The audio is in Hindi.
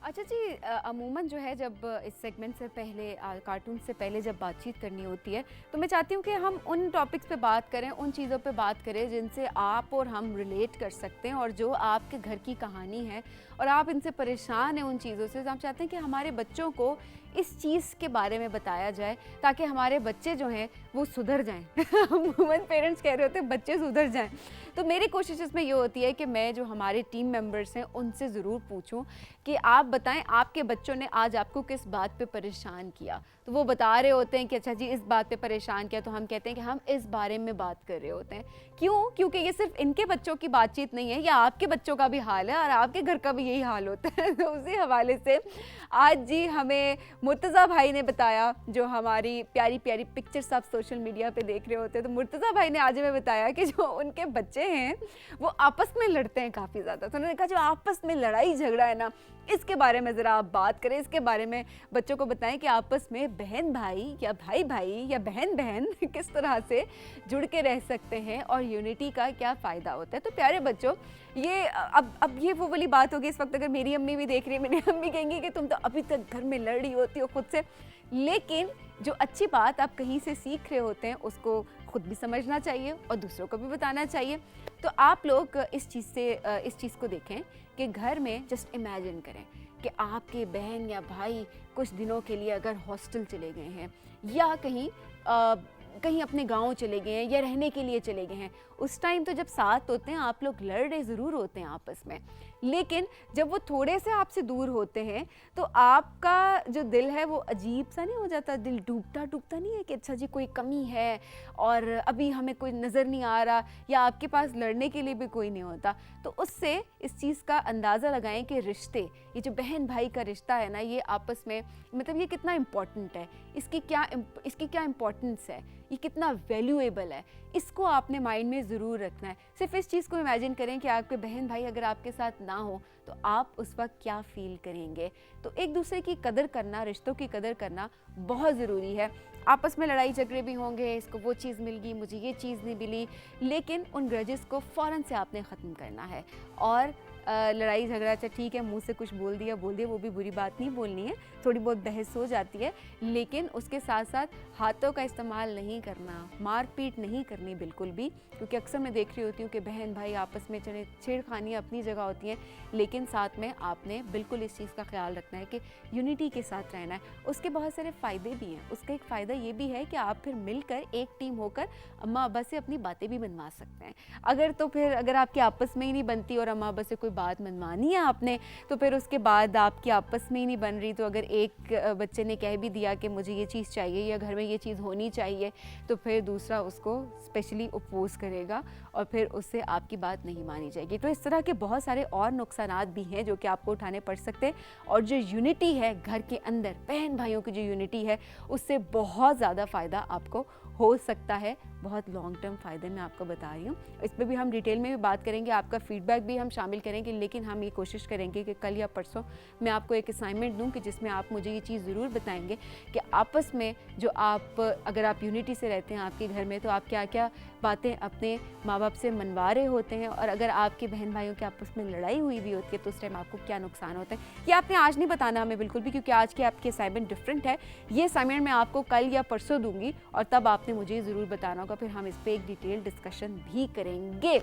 अच्छा जी, अमूमन जो है जब इस सेगमेंट से पहले कार्टून से पहले जब बातचीत करनी होती है तो मैं चाहती हूँ कि हम उन टॉपिक्स पे बात करें, उन चीज़ों पे बात करें जिनसे आप और हम रिलेट कर सकते हैं और जो आपके घर की कहानी है और आप इनसे परेशान हैं उन चीज़ों से। तो हम चाहते हैं कि हमारे बच्चों को इस चीज़ के बारे में बताया जाए ताकि हमारे बच्चे जो हैं वो सुधर जाएं। अमूमन पेरेंट्स कह रहे होते हैं बच्चे सुधर जाएं। तो मेरी कोशिश इसमें ये होती है कि मैं जो हमारे टीम मेंबर्स हैं उनसे ज़रूर पूछूं कि आप बताएं आपके बच्चों ने आज आपको किस बात पे परेशान किया। तो वो बता रहे होते हैं कि अच्छा जी इस बात पे परेशान किया, तो हम कहते हैं कि हम इस बारे में बात कर रहे होते हैं। क्यों? क्योंकि ये सिर्फ इनके बच्चों की बातचीत नहीं है, या आपके बच्चों का भी हाल है और आपके घर का भी यही हाल होता है। तो उसी हवाले से आज जी हमें मुर्तज़ा भाई ने बताया, जो हमारी प्यारी प्यारी पिक्चर्स आप सोशल मीडिया पे देख रहे होते हैं, तो मुर्तज़ा भाई ने आज हमें बताया कि जो उनके बच्चे हैं वो आपस में लड़ते हैं काफ़ी ज़्यादा। तो उन्होंने कहा जो आपस में लड़ाई झगड़ा है ना, इसके बारे में ज़रा आप बात करें, इसके बारे में बच्चों को बताएं कि आपस में बहन भाई या भाई भाई या बहन बहन किस तरह से जुड़ के रह सकते हैं और यूनिटी का क्या फ़ायदा होता है। तो प्यारे बच्चों, ये अब ये वो वाली बात होगी, इस वक्त अगर मेरी अम्मी भी देख रही है, मेरी अम्मी कहेंगी कि तुम तो अभी तक घर में लड़ रही होती हो खुद से। लेकिन जो अच्छी बात आप कहीं से सीख रहे होते हैं उसको खुद भी समझना चाहिए और दूसरों को भी बताना चाहिए। तो आप लोग इस चीज़ को देखें कि घर में जस्ट इमेजिन करें कि आपके बहन या भाई कुछ दिनों के लिए अगर हॉस्टल चले गए हैं या कहीं अपने गांव चले गए हैं या रहने के लिए चले गए हैं। उस टाइम तो जब साथ होते हैं आप लोग लड़ रहे ज़रूर होते हैं आपस में, लेकिन जब वो थोड़े से आपसे दूर होते हैं तो आपका जो दिल है वो अजीब सा नहीं हो जाता? दिल डूबता नहीं है कि अच्छा जी कोई कमी है और अभी हमें कोई नज़र नहीं आ रहा या आपके पास लड़ने के लिए भी कोई नहीं होता। तो उससे इस चीज़ का अंदाज़ा लगाएं कि रिश्ते, ये जो बहन भाई का रिश्ता है ना, ये आपस में मतलब ये कितना इम्पोर्टेंट है, इसकी क्या इम्पोर्टेंस है, ये कितना वैल्यूएबल है, इसको आपने माइंड में ज़रूर रखना है। सिर्फ इस चीज़ को इमेजिन करें कि आपके बहन भाई अगर आपके साथ ना हो तो आप उस वक्त क्या फ़ील करेंगे। तो एक दूसरे की कदर करना, रिश्तों की कदर करना बहुत ज़रूरी है। आपस में लड़ाई झगड़े भी होंगे, इसको वो चीज़ मिल गई, मुझे ये चीज़ नहीं मिली, लेकिन उन ग्रजेस को फ़ौरन से आपने ख़त्म करना है। और लड़ाई झगड़ा अच्छा ठीक है, मुंह से कुछ बोल दिया, वो भी बुरी बात नहीं बोलनी है, थोड़ी बहुत बहस हो जाती है, लेकिन उसके साथ साथ हाथों का इस्तेमाल नहीं करना, मारपीट नहीं करनी बिल्कुल भी। क्योंकि अक्सर मैं देख रही होती हूँ कि बहन भाई आपस में छेड़खानी अपनी जगह होती हैं, लेकिन साथ में आपने बिल्कुल इस चीज़ का ख्याल रखना है कि यूनिटी के साथ रहना है। उसके बहुत सारे फ़ायदे भी हैं। उसका एक फ़ायदा ये भी है कि आप फिर मिलकर एक टीम होकर अम्मा अब्बा से अपनी बातें भी मनवा सकते हैं। अगर आपकी आपस में ही नहीं बनती और अम्मा अब्बा से कोई बात मनवानी है आपने, तो फिर उसके बाद आपकी आपस में ही नहीं बन रही, तो अगर एक बच्चे ने कह भी दिया कि मुझे ये चीज़ चाहिए या घर में ये चीज़ होनी चाहिए, तो फिर दूसरा उसको स्पेशली अपोज करेगा और फिर उससे आपकी बात नहीं मानी जाएगी। तो इस तरह के बहुत सारे और नुकसानात भी हैं जो कि आपको उठाने पड़ सकते हैं। और जो यूनिटी है घर के अंदर, बहन भाइयों की जो यूनिटी है, उससे बहुत ज़्यादा फ़ायदा आपको हो सकता है। बहुत लॉन्ग टर्म फ़ायदे मैं आपको बता रही हूँ। इस पर भी हम डिटेल में भी बात करेंगे, आपका फीडबैक भी हम शामिल करेंगे, लेकिन हम ये कोशिश करेंगे कि कल या परसों मैं आपको एक असाइनमेंट दूँ कि जिसमें आप मुझे ये चीज़ ज़रूर बताएंगे कि आपस में जो अगर आप यूनिटी से रहते हैं आपके घर में, तो आप क्या क्या बातें अपने माँ बाप से मनवा रहे होते हैं, और अगर आपके बहन भाइयों के आपस में लड़ाई हुई भी होती है तो उस टाइम आपको क्या नुकसान होता है। ये आपने आज नहीं बताना हमें बिल्कुल भी, क्योंकि आज की आपकी असाइनमेंट डिफरेंट है। ये असाइनमेंट मैं आपको कल या परसों दूंगी और तब आपने मुझे ज़रूर बताना होगा, फिर हम इस पर एक डिटेल डिस्कशन भी करेंगे।